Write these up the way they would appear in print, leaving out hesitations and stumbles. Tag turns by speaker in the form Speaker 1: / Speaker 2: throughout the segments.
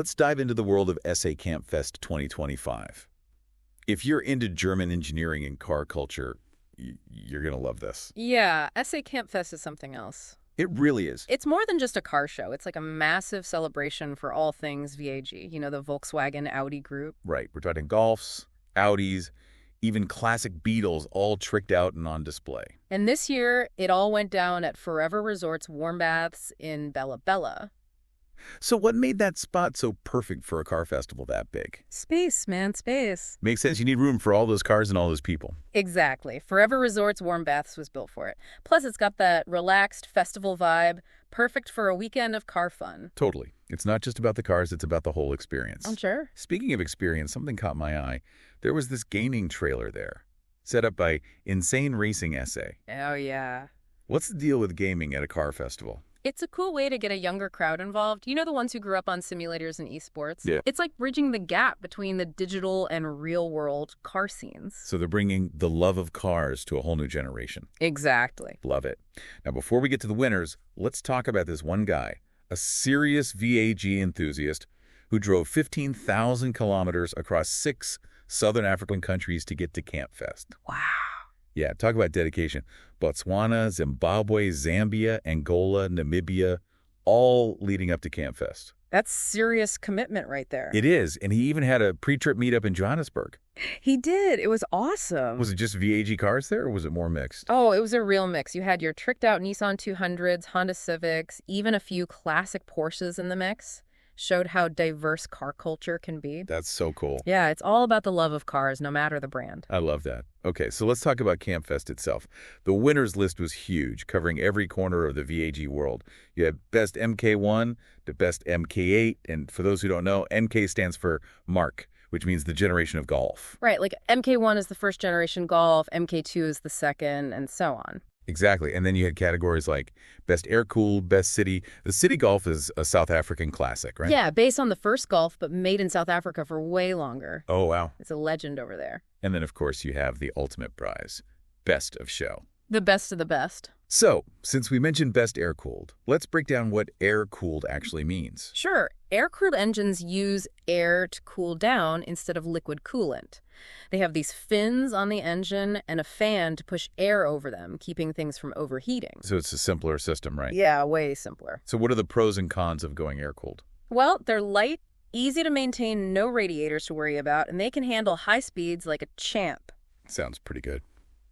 Speaker 1: let's dive into the world of SA Campfest 2025. If you're into German engineering and car culture, you're going to love this.
Speaker 2: Yeah, SA Campfest is something else.
Speaker 1: It really is.
Speaker 2: It's more than just a car show. It's like a massive celebration for all things VAG, the Volkswagen Audi Group.
Speaker 1: Right. We're talking Golfs, Audis, even classic Beetles all tricked out and on display.
Speaker 2: And this year, it all went down at Forever Resort's warm baths in Bella Bella.
Speaker 1: So what made that spot so perfect for a car festival that big?
Speaker 2: Space, man, space.
Speaker 1: Makes sense. You need room for all those cars and all those people.
Speaker 2: Exactly. Forever Resort's warm baths was built for it. Plus, it's got that relaxed festival vibe, perfect for a weekend of car fun.
Speaker 1: Totally. It's not just about the cars, it's about the whole experience.
Speaker 2: Oh, sure.
Speaker 1: Speaking of experience, something caught my eye. There was this gaming trailer there, set up by Insane Racing SA.
Speaker 2: Oh, yeah.
Speaker 1: What's the deal with gaming at a car festival?
Speaker 2: It's a cool way to get a younger crowd involved. You know, the ones who grew up on simulators and esports?
Speaker 1: Yeah.
Speaker 2: It's like bridging the gap between the digital and real-world car scenes.
Speaker 1: So they're bringing the love of cars to a whole new generation.
Speaker 2: Exactly.
Speaker 1: Love it. Now, before we get to the winners, let's talk about this one guy, a serious VAG enthusiast who drove 15,000 kilometers across 6 southern African countries to get to Campfest.
Speaker 2: Wow.
Speaker 1: Yeah, talk about dedication. Botswana, Zimbabwe, Zambia, Angola, Namibia, all leading up to Campfest.
Speaker 2: That's serious commitment right there.
Speaker 1: It is, and he even had a pre-trip meetup in Johannesburg.
Speaker 2: He did. It was awesome.
Speaker 1: Was it just VAG cars there, or was it more mixed?
Speaker 2: Oh, it was a real mix. You had your tricked-out Nissan 200s, Honda Civics, even a few classic Porsches in the mix. Showed how diverse car culture can be.
Speaker 1: That's so cool.
Speaker 2: Yeah, it's all about the love of cars, no matter the brand.
Speaker 1: I love that. Okay, so let's talk about Campfest itself. The winners list was huge, covering every corner of the VAG world. You had best MK1 to best MK8, and for those who don't know, MK stands for Mark, which means the generation of golf.
Speaker 2: Right, like MK1 is the first generation Golf, MK2 is the second, and so on.
Speaker 1: Exactly. And then you had categories like Best Air-Cooled, Best City. The City Golf is a South African classic, right?
Speaker 2: Yeah, based on the first Golf, but made in South Africa for way longer.
Speaker 1: Oh, wow.
Speaker 2: It's a legend over there.
Speaker 1: And then, of course, you have the ultimate prize, Best of Show.
Speaker 2: The best of the best.
Speaker 1: So, since we mentioned Best Air-Cooled, let's break down what air-cooled actually means.
Speaker 2: Sure. Air-cooled engines use air to cool down instead of liquid coolant. They have these fins on the engine and a fan to push air over them, keeping things from overheating.
Speaker 1: So it's a simpler system, right?
Speaker 2: Yeah, way simpler.
Speaker 1: So what are the pros and cons of going air-cooled?
Speaker 2: Well, they're light, easy to maintain, no radiators to worry about, and they can handle high speeds like a champ.
Speaker 1: Sounds pretty good.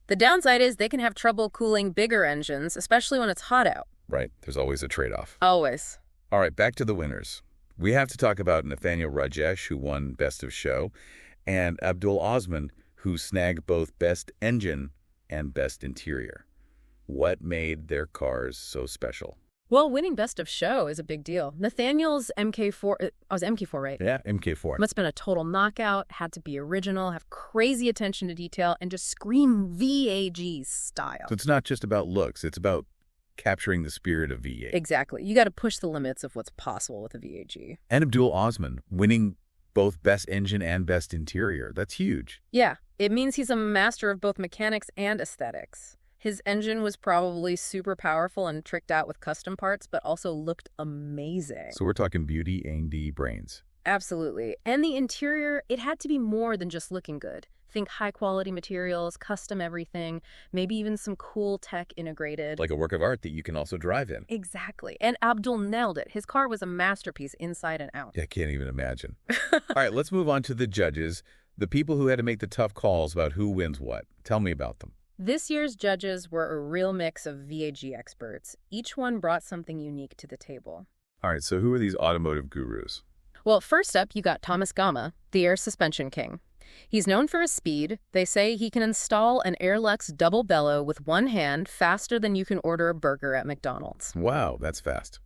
Speaker 2: The downside is they can have trouble cooling bigger engines, especially when it's hot out.
Speaker 1: Right. There's always a trade-off.
Speaker 2: Always.
Speaker 1: All right, back to the winners. We have to talk about Nathaniel Rajesh, who won Best of Show, and Abdul Osman, who snagged both Best Engine and Best Interior. What made their cars so special?
Speaker 2: Well, winning Best of Show is a big deal. Nathaniel's MK4, was MK4, right?
Speaker 1: Yeah, MK4.
Speaker 2: Must have been a total knockout, had to be original, have crazy attention to detail, and just scream VAG style.
Speaker 1: So it's not just about looks, it's about capturing the spirit of V8.
Speaker 2: Exactly. You got to push the limits of what's possible with a VAG.
Speaker 1: And Abdul Osman winning both Best Engine and Best Interior. That's huge.
Speaker 2: Yeah, it means he's a master of both mechanics and aesthetics. His engine was probably super powerful and tricked out with custom parts, but also looked amazing.
Speaker 1: So we're talking beauty, A&D, brains.
Speaker 2: Absolutely. And the interior, it had to be more than just looking good. Think high-quality materials, custom everything, maybe even some cool tech integrated.
Speaker 1: Like a work of art that you can also drive in.
Speaker 2: Exactly. And Abdul nailed it. His car was a masterpiece inside and out.
Speaker 1: Yeah, I can't even imagine. All right, let's move on to the judges, the people who had to make the tough calls about who wins what. Tell me about them.
Speaker 2: This year's judges were a real mix of VAG experts. Each one brought something unique to the table.
Speaker 1: All right, so who are these automotive gurus?
Speaker 2: Well, first up, you got Thomas Gama, the air suspension king. He's known for his speed. They say he can install an Airlux double bellow with one hand faster than you can order a burger at McDonald's.
Speaker 1: Wow, that's fast.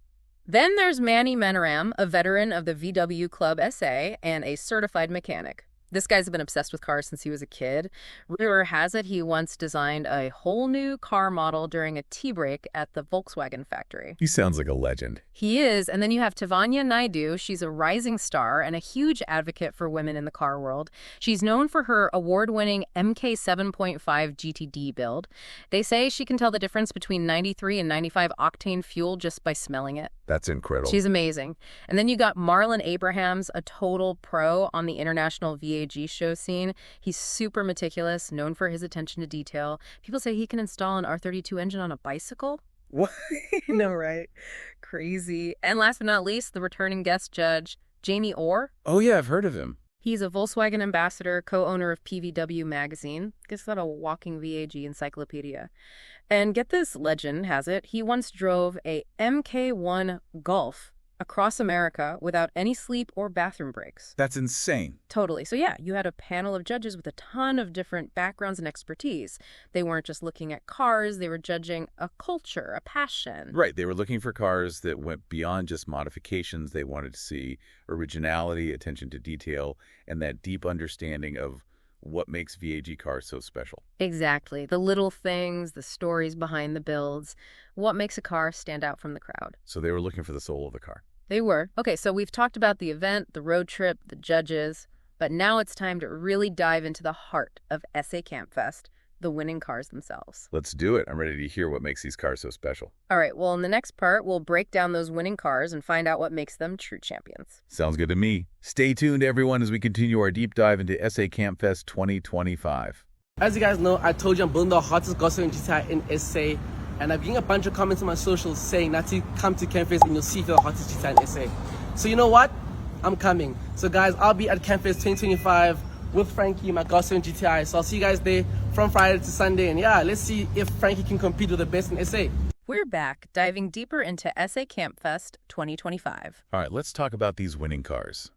Speaker 2: Then there's Manny Manaram, a veteran of the VW Club SA and a certified mechanic. This guy's been obsessed with cars since he was a kid. Rumor has it he once designed a whole new car model during a tea break at the Volkswagen factory.
Speaker 1: He sounds like a legend.
Speaker 2: He is. And then you have Tavanya Naidu. She's a rising star and a huge advocate for women in the car world. She's known for her award-winning MK 7.5 GTD build. They say she can tell the difference between 93 and 95 octane fuel just by smelling it.
Speaker 1: That's incredible.
Speaker 2: She's amazing. And then you got Marlon Abrahams, a total pro on the international VAG show scene. He's super meticulous, known for his attention to detail. People say he can install an R32 engine on a bicycle.
Speaker 1: What?
Speaker 2: No, right? Crazy. And last but not least, the returning guest judge, Jamie Orr.
Speaker 1: Oh, yeah, I've heard of him.
Speaker 2: He's a Volkswagen ambassador, co-owner of PVW magazine. Guess that a walking VAG encyclopedia. And get this, legend has it, he once drove a MK1 Golf across America without any sleep or bathroom breaks.
Speaker 1: That's insane.
Speaker 2: Totally. So yeah, you had a panel of judges with a ton of different backgrounds and expertise. They weren't just looking at cars, they were judging a culture, a passion.
Speaker 1: Right. They were looking for cars that went beyond just modifications. They wanted to see originality, attention to detail, and that deep understanding of what makes VAG cars so special.
Speaker 2: Exactly. The little things, the stories behind the builds, what makes a car stand out from the crowd.
Speaker 1: So they were looking for the soul of the car.
Speaker 2: They were. Okay, so we've talked about the event, the road trip, the judges, but now it's time to really dive into the heart of SA Camp Fest, the winning cars themselves.
Speaker 1: Let's do it. I'm ready to hear what makes these cars so special.
Speaker 2: All right, well, in the next part, we'll break down those winning cars and find out what makes them true champions.
Speaker 1: Sounds good to me. Stay tuned, everyone, as we continue our deep dive into SA Camp Fest 2025.
Speaker 3: As you guys know, I told you I'm building the hottest gossip in GTI in SA, and I'm getting a bunch of comments on my socials saying that to come to Campfest and you'll see the hottest GTI in SA. So you know what? I'm coming. So guys, I'll be at Campfest 2025 with Frankie, my gossip in GTI. So I'll see you guys there from Friday to Sunday, and yeah, let's see if Frankie can compete with the best in SA.
Speaker 2: We're back, diving deeper into SA Camp Fest 2025.
Speaker 1: All right, let's talk about these winning cars.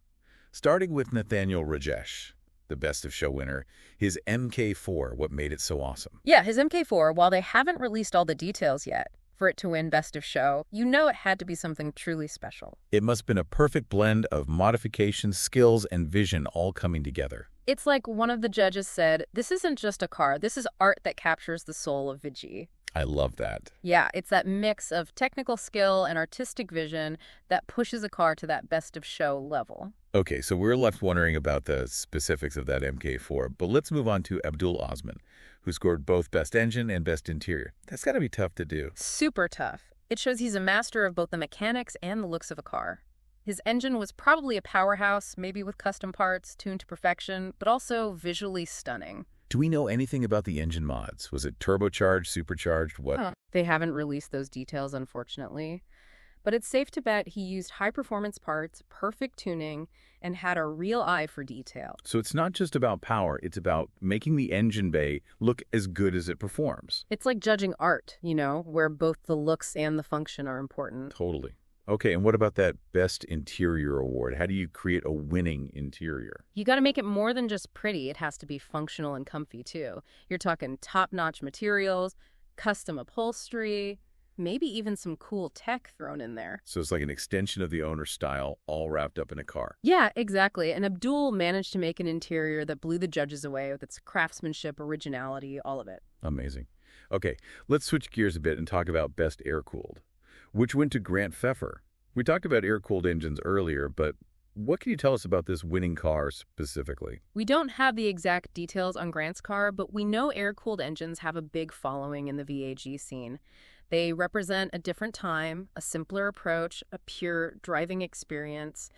Speaker 1: Starting with Nathaniel Rajesh, the Best of Show winner, his MK4, what made it so awesome?
Speaker 2: Yeah, his MK4, while they haven't released all the details yet, for it to win Best of Show, you know it had to be something truly special.
Speaker 1: It must have been a perfect blend of modification, skills, and vision all coming together.
Speaker 2: It's like one of the judges said, this isn't just a car, this is art that captures the soul of VG.
Speaker 1: I love that.
Speaker 2: Yeah, it's that mix of technical skill and artistic vision that pushes a car to that Best of Show level.
Speaker 1: Okay, so we're left wondering about the specifics of that MK4, but let's move on to Abdul Osman, who scored both Best Engine and Best Interior. That's got to be tough to do.
Speaker 2: Super tough. It shows he's a master of both the mechanics and the looks of a car. His engine was probably a powerhouse, maybe with custom parts, tuned to perfection, but also visually stunning.
Speaker 1: Do we know anything about the engine mods? Was it turbocharged, supercharged, what?
Speaker 2: They haven't released those details, unfortunately. But it's safe to bet he used high-performance parts, perfect tuning, and had a real eye for detail.
Speaker 1: So it's not just about power, it's about making the engine bay look as good as it performs.
Speaker 2: It's like judging art, you know, where both the looks and the function are important.
Speaker 1: Totally. Okay, and what about that Best Interior award? How do you create a winning interior?
Speaker 2: You got to make it more than just pretty. It has to be functional and comfy, too. You're talking top-notch materials, custom upholstery, maybe even some cool tech thrown in there.
Speaker 1: So it's like an extension of the owner's style, all wrapped up in a car.
Speaker 2: Yeah, exactly. And Abdul managed to make an interior that blew the judges away with its craftsmanship, originality, all of it.
Speaker 1: Amazing. Okay, let's switch gears a bit and talk about Best Air-Cooled, which went to Grant Pfeffer. We talked about air-cooled engines earlier, but what can you tell us about this winning car specifically?
Speaker 2: We don't have the exact details on Grant's car, but we know air-cooled engines have a big following in the VAG scene. They represent a different time, a simpler approach, a pure driving experience.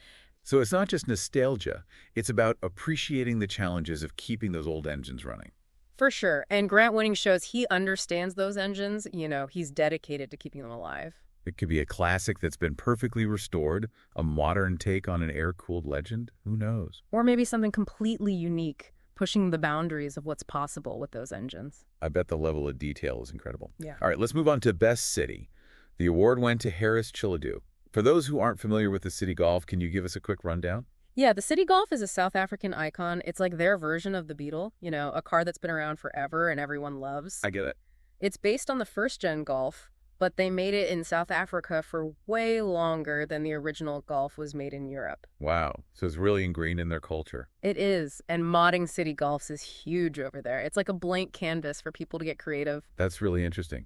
Speaker 1: So it's not just nostalgia, it's about appreciating the challenges of keeping those old engines running.
Speaker 2: For sure. And Grant winning shows he understands those engines. You know, he's dedicated to keeping them alive.
Speaker 1: It could be a classic that's been perfectly restored, a modern take on an air-cooled legend. Who knows?
Speaker 2: Or maybe something completely unique, pushing the boundaries of what's possible with those engines.
Speaker 1: I bet the level of detail is incredible.
Speaker 2: Yeah.
Speaker 1: All right, let's move on to Best City. The award went to Harris Chiladu. For those who aren't familiar with the City Golf, can you give us a quick rundown?
Speaker 2: Yeah, the City Golf is a South African icon. It's like their version of the Beetle, you know, a car that's been around forever and everyone loves.
Speaker 1: I get it.
Speaker 2: It's based on the first-gen Golf, but they made it in South Africa for way longer than the original Golf was made in Europe.
Speaker 1: Wow. So it's really ingrained in their culture.
Speaker 2: It is, and modding City Golfs is huge over there. It's like a blank canvas for people to get creative.
Speaker 1: That's really interesting.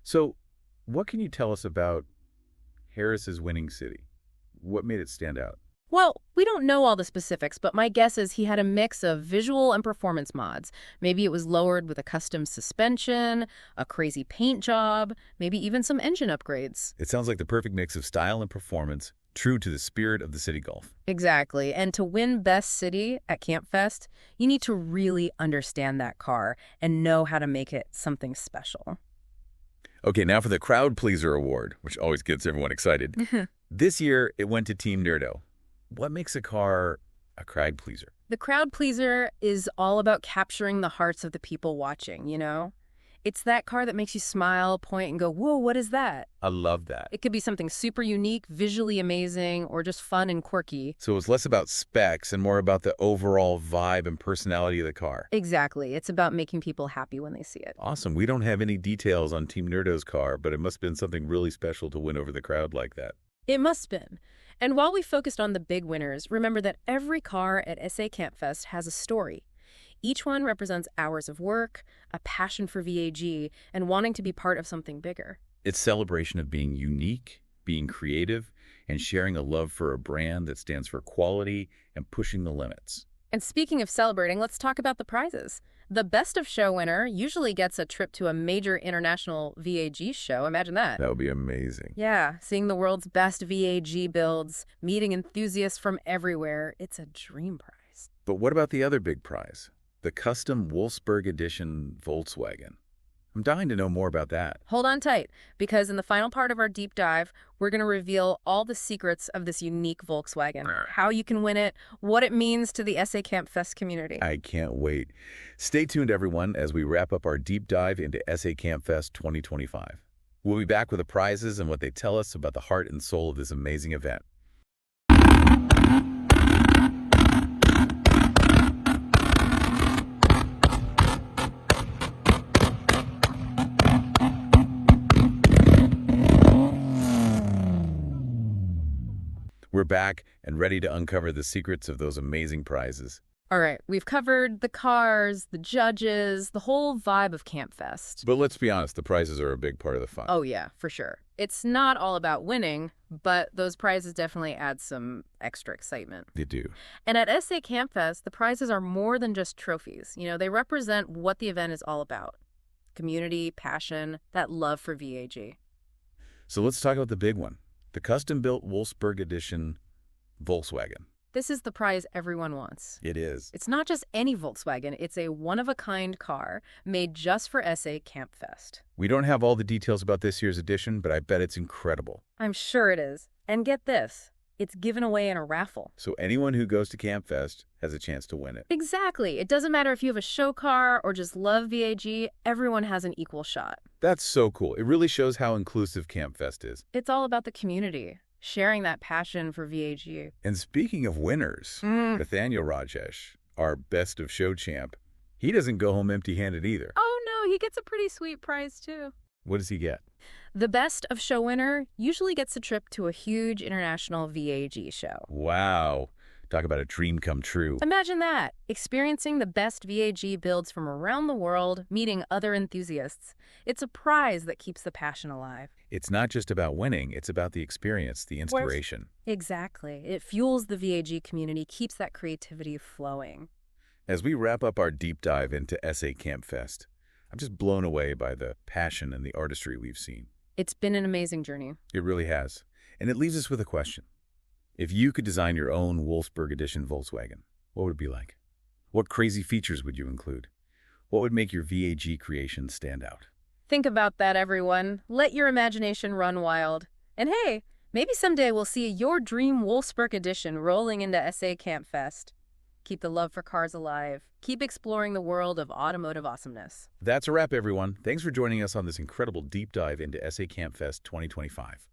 Speaker 1: So what can you tell us about Harris's winning City? What made it stand out?
Speaker 2: Well, we don't know all the specifics, but my guess is he had a mix of visual and performance mods. Maybe it was lowered with a custom suspension, a crazy paint job, maybe even some engine upgrades.
Speaker 1: It sounds like the perfect mix of style and performance, true to the spirit of the City Golf.
Speaker 2: Exactly. And to win Best City at Campfest, you need to really understand that car and know how to make it something special.
Speaker 1: Okay, now for the Crowd Pleaser Award, which always gets everyone excited. This year, it went to Team Nerdo. What makes a car a crowd pleaser?
Speaker 2: The crowd pleaser is all about capturing the hearts of the people watching, you know? It's that car that makes you smile, point, and go, whoa, what is that?
Speaker 1: I love that.
Speaker 2: It could be something super unique, visually amazing, or just fun and quirky.
Speaker 1: So it's less about specs and more about the overall vibe and personality of the car.
Speaker 2: Exactly. It's about making people happy when they see it.
Speaker 1: Awesome. We don't have any details on Team Nerdo's car, but it must have been something really special to win over the crowd like that.
Speaker 2: It must have been. And while we focused on the big winners, remember that every car at SA Campfest has a story. Each one represents hours of work, a passion for VAG, and wanting to be part of something bigger.
Speaker 1: It's celebration of being unique, being creative, and sharing a love for a brand that stands for quality and pushing the limits.
Speaker 2: And speaking of celebrating, let's talk about the prizes. The Best of Show winner usually gets a trip to a major international VAG show. Imagine that.
Speaker 1: That would be amazing.
Speaker 2: Yeah, seeing the world's best VAG builds, meeting enthusiasts from everywhere. It's a dream prize.
Speaker 1: But what about the other big prize? The custom Wolfsburg Edition Volkswagen. I'm dying to know more about that.
Speaker 2: Hold on tight, because in the final part of our deep dive, we're going to reveal all the secrets of this unique Volkswagen, how you can win it, what it means to the SA Campfest community.
Speaker 1: I can't wait. Stay tuned, everyone, as we wrap up our deep dive into SA Campfest 2025. We'll be back with the prizes and what they tell us about the heart and soul of this amazing event. We're back and ready to uncover the secrets of those amazing prizes.
Speaker 2: All right, we've covered the cars, the judges, the whole vibe of Campfest.
Speaker 1: But let's be honest, the prizes are a big part of the fun.
Speaker 2: Oh yeah, for sure. It's not all about winning, but those prizes definitely add some extra excitement.
Speaker 1: They do.
Speaker 2: And at SA Campfest, the prizes are more than just trophies. You know, they represent what the event is all about. Community, passion, that love for VAG.
Speaker 1: So let's talk about the big one. The custom-built Wolfsburg Edition Volkswagen.
Speaker 2: This is the prize everyone wants.
Speaker 1: It is.
Speaker 2: It's not just any Volkswagen. It's a one-of-a-kind car made just for SA Campfest.
Speaker 1: We don't have all the details about this year's edition, but I bet it's incredible.
Speaker 2: I'm sure it is. And get this, it's given away in a raffle.
Speaker 1: So anyone who goes to Campfest has a chance to win it.
Speaker 2: Exactly. It doesn't matter if you have a show car or just love VAG, everyone has an equal shot.
Speaker 1: That's so cool. It really shows how inclusive Campfest is.
Speaker 2: It's all about the community, sharing that passion for VAG.
Speaker 1: And speaking of winners, Nathaniel Rajesh, our best of show champ, he doesn't go home empty-handed either.
Speaker 2: Oh no, he gets a pretty sweet prize too.
Speaker 1: What does he get?
Speaker 2: The best of show winner usually gets a trip to a huge international VAG show.
Speaker 1: Wow. Talk about a dream come true.
Speaker 2: Imagine that, experiencing the best VAG builds from around the world, meeting other enthusiasts. It's a prize that keeps the passion alive.
Speaker 1: It's not just about winning, it's about the experience, the inspiration.
Speaker 2: Exactly. It fuels the VAG community, keeps that creativity flowing.
Speaker 1: As we wrap up our deep dive into SA Campfest, I'm just blown away by the passion and the artistry we've seen.
Speaker 2: It's been an amazing journey.
Speaker 1: It really has. And it leaves us with a question. If you could design your own Wolfsburg Edition Volkswagen, what would it be like? What crazy features would you include? What would make your VAG creation stand out?
Speaker 2: Think about that, everyone. Let your imagination run wild. And hey, maybe someday we'll see your dream Wolfsburg Edition rolling into SA Campfest. Keep the love for cars alive. Keep exploring the world of automotive awesomeness.
Speaker 1: That's a wrap, everyone. Thanks for joining us on this incredible deep dive into SA Campfest 2025.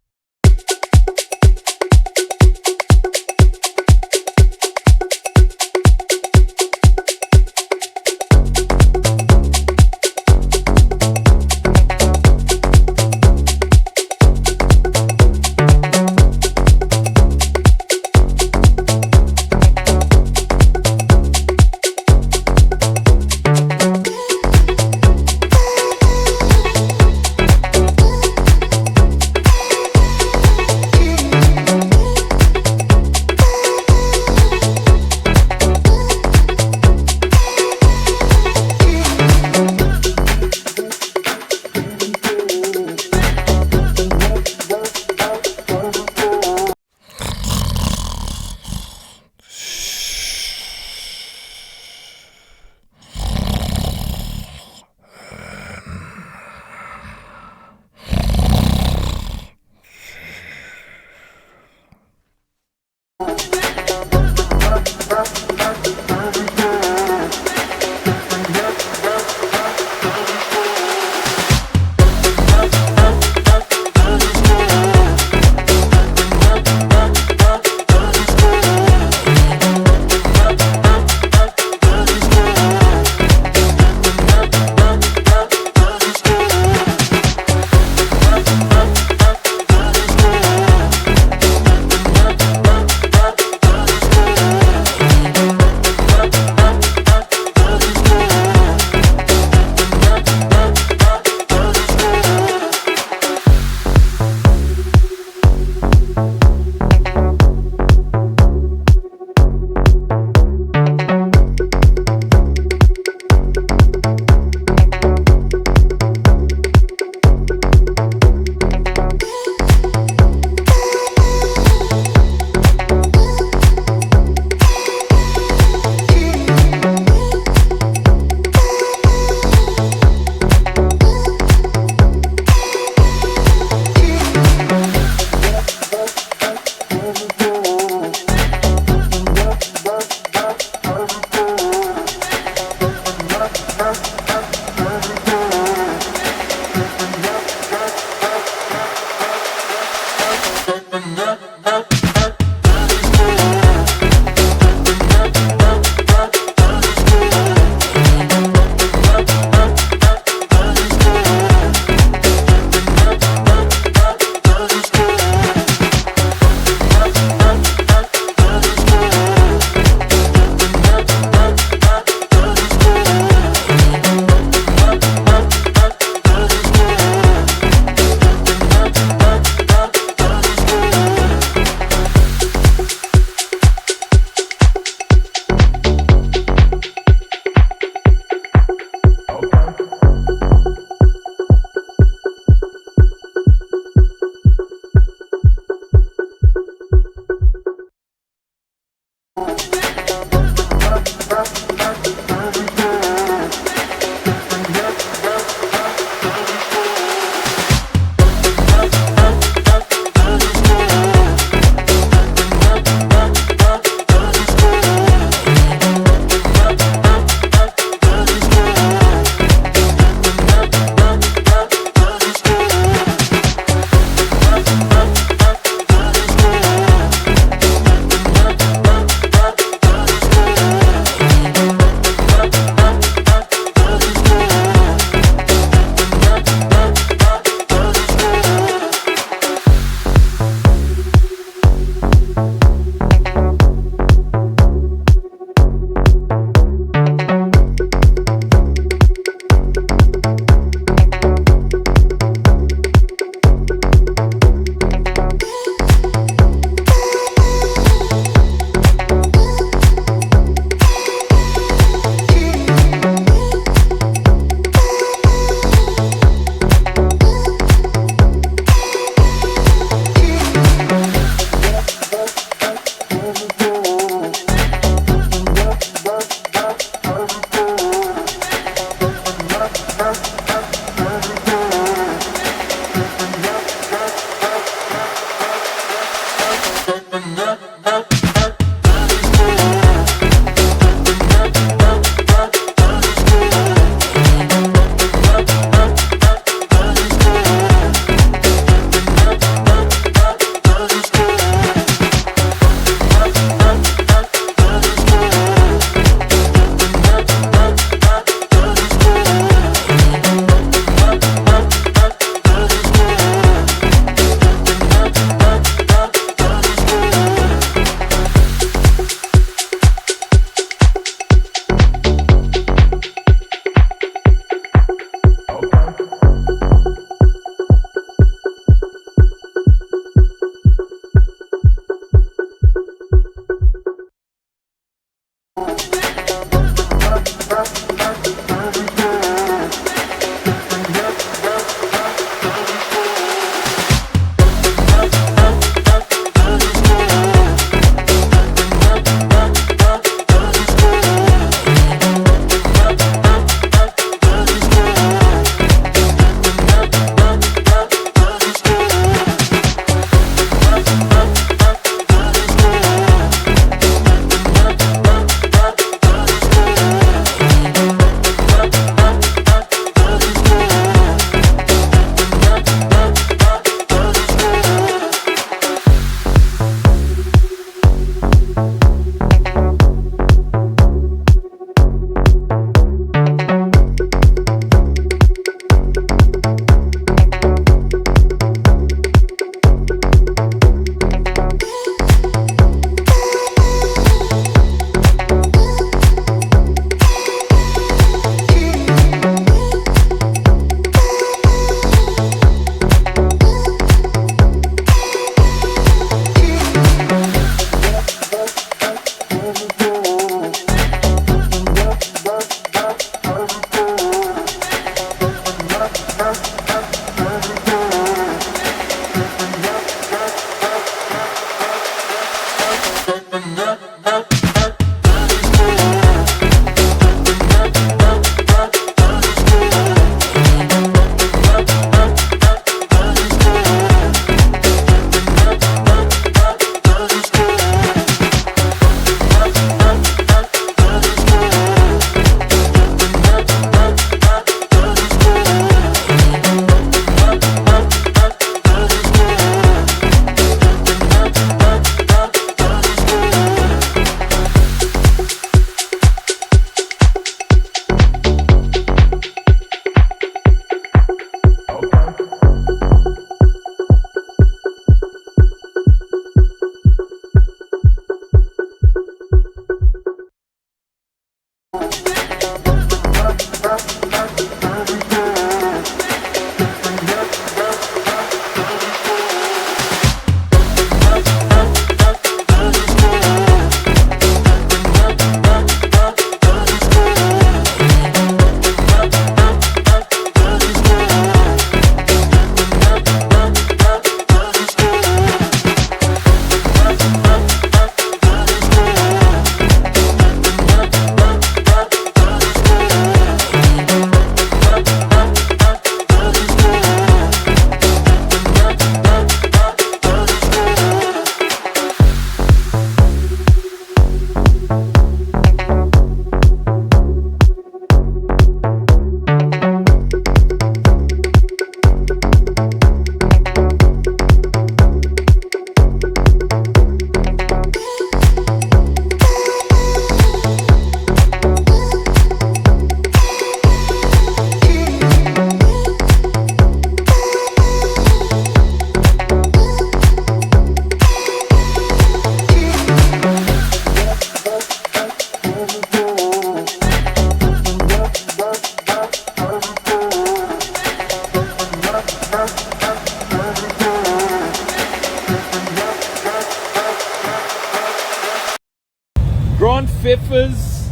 Speaker 4: Pfeffer's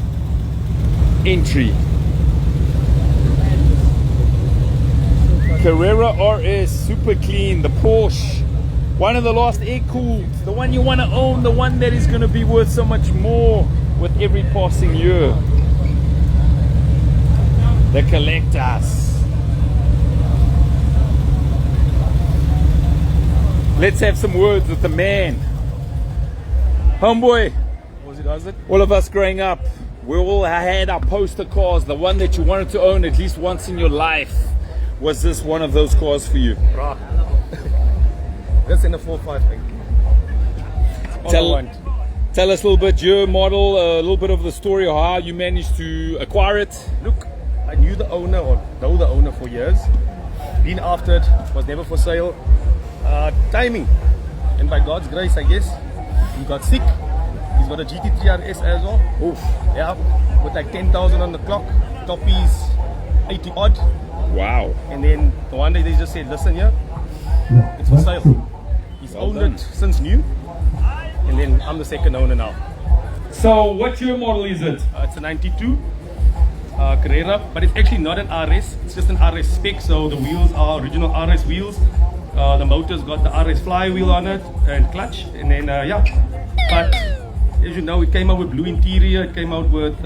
Speaker 4: entry. Carrera RS, super clean, the Porsche. One of the last air-cooled, the one you want to own, the one that is going to be worth so much more with every passing year. The collectors. Let's have some words with the man. Homeboy, all of us growing up, we all had our poster cars, the one that you wanted to own at least once in your life. Was this one of those cars for you?
Speaker 5: Bruh. This in a 4.5 thing.
Speaker 4: Tell us a little bit your model, a little bit of the story of how you managed to acquire it.
Speaker 5: Look, I knew the owner, or know the owner for years. Been after it, was never for sale. Timing. And by God's grace, I guess, he got sick. He's got a GT3 RS as well.
Speaker 4: Oof.
Speaker 5: Yeah, with like 10,000 on the clock. Toppies 80 odd.
Speaker 4: Wow.
Speaker 5: And then the one day they just said, listen here, it's for sale. He's
Speaker 4: Well
Speaker 5: owned
Speaker 4: done.
Speaker 5: it since new. And then I'm the second owner now.
Speaker 4: So what your model is it?
Speaker 5: It's a 92 Carrera, but it's actually not an RS. It's just an RS spec. So the wheels are original RS wheels. The motor's got the RS flywheel on it and clutch. And then, yeah. But as you know, it came out with blue interior. It came out with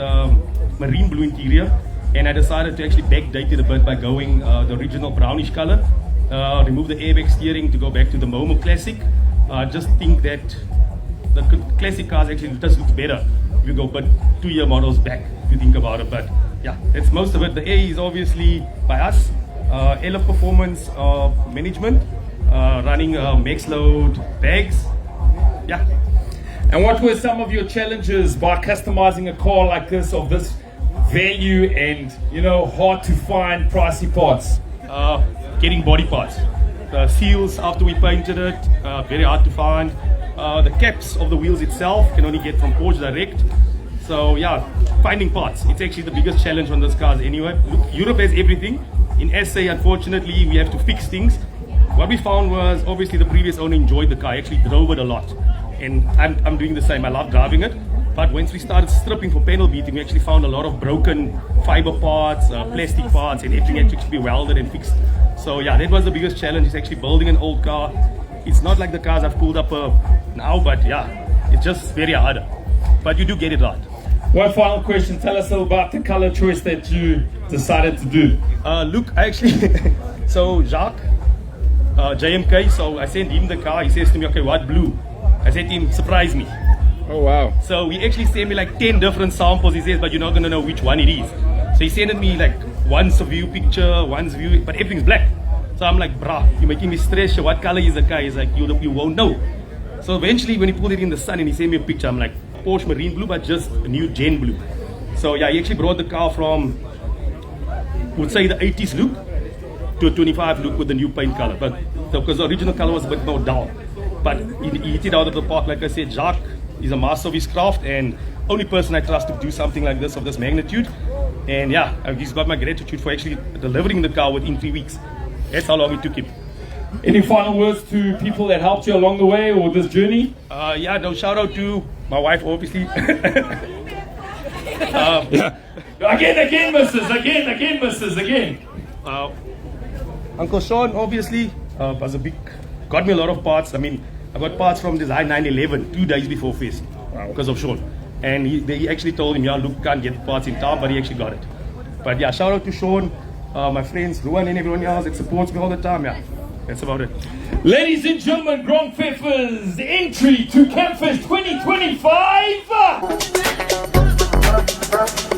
Speaker 5: marine blue interior. And I decided to actually backdate it a bit by going the original brownish color. Remove the airbag steering to go back to the Momo Classic. Just think that the classic cars actually just looks better if you go but 2-year models back, if you think about it. But yeah, that's most of it. The A is obviously by us. LF Performance Management, running max load bags. Yeah.
Speaker 4: And what were some of your challenges by customizing a car like this, of this value and, you know, hard to find pricey parts?
Speaker 5: Getting body parts. The seals after we painted it, very hard to find. The caps of the wheels itself can only get from Porsche direct. So yeah, finding parts. It's actually the biggest challenge on those cars anyway. Look, Europe has everything. In SA, unfortunately, we have to fix things. What we found was, obviously the previous owner enjoyed the car, actually drove it a lot. And I'm doing the same, I love driving it. But once we started stripping for panel beating, we actually found a lot of broken fiber parts, plastic parts, and everything had to actually be welded and fixed. So yeah, that was the biggest challenge, is actually building an old car. It's not like the cars I've pulled up now, but yeah, it's just very hard. But you do get it right.
Speaker 4: One final question, tell us about the color choice that you decided to do.
Speaker 5: Look, I actually, so Jacques, JMK, so I sent him the car, he says to me, okay, what blue? I said to him, surprise me.
Speaker 4: Oh wow.
Speaker 5: So he actually sent me like 10 different samples, he says, but you're not going to know which one it is. So he sent me like one's a view picture, one's view, but everything's black. So I'm like, bruh, you're making me stress, what color is the car? He's like, you won't know. So eventually when he pulled it in the sun and he sent me a picture, I'm like, Porsche marine blue, but just a new gen blue. So yeah, he actually brought the car from, would say the 80s look to a 25 look with the new paint color. But because the original color was a bit more dull. But he hit it out of the park. Like I said, Jacques is a master of his craft and only person I trust to do something like this, of this magnitude. And yeah, he's got my gratitude for actually delivering the car within 3 weeks. That's how long it took him.
Speaker 4: Any final words to people that helped you along the way or this journey?
Speaker 5: Yeah, no, shout out to my wife, obviously.
Speaker 4: Yeah. Again, missus, again.
Speaker 5: Uncle Sean, obviously, was got me a lot of parts. I mean, I got parts from Design 911 2 days before Fest because of Sean. And he actually told him, yeah, look, can't get parts in town, but he actually got it. But yeah, shout out to Sean, my friends, Ruan and everyone else that supports me all the time. Yeah, that's about it.
Speaker 4: Ladies and gentlemen, Grand Pfeffer's entry to Campfest 2025.